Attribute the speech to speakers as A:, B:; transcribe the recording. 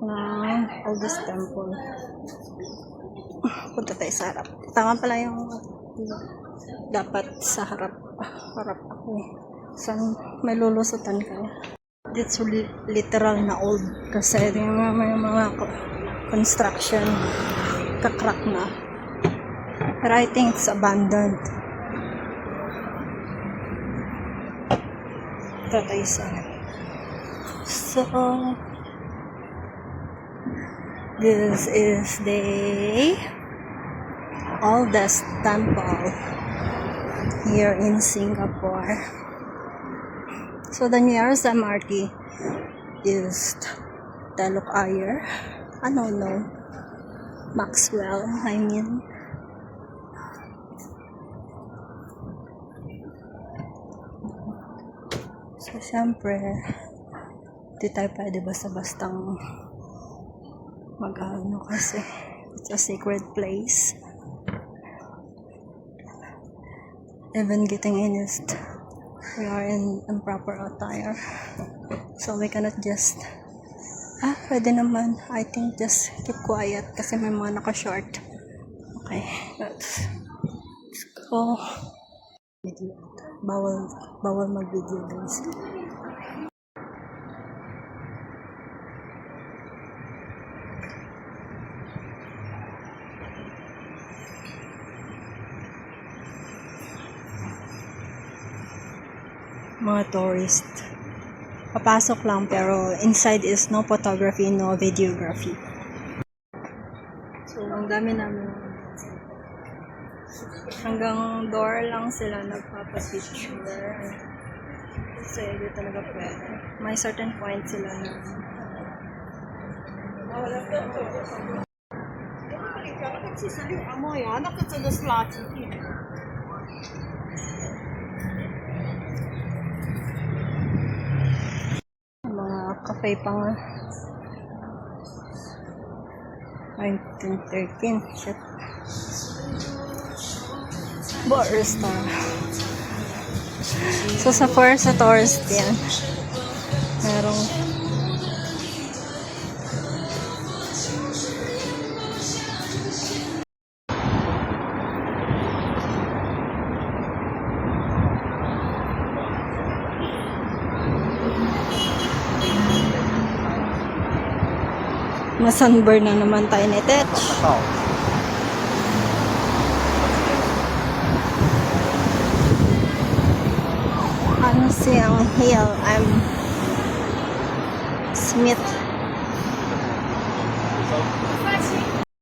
A: ng oldest temple. Punta tayo sa harap. Tama pala yung dapat sa harap. Harap ako eh. Saan may lulusutan kayo. It's literal na old kasi may mga construction kakrak na. But I think it's abandoned. Ito tayo sa so this is the oldest temple here in Singapore. So the nearest MRT is Telok Ayer. I don't know. Maxwell, I mean. So syempre, di tayo pwede basta-bastang mag-ano kasi it's a sacred place. Even getting in is we are in improper attire, so we cannot just pwede naman, I think just keep quiet kasi may mga naka-short. Okay, let's go. Video. Bawal mag-video guys. Mga tourist. Papasok lang pero inside is no photography, no videography. So, ang dami namin. Hanggang door lang sila nagpapapicture. Kasi hindi talaga pwede. May certain point sila na mga cafe pa nga 1913 shit Barista. So sa first sa tourist yan merong masunburn na naman tayo ni Tech. Ano siyang hill? I'm Smith.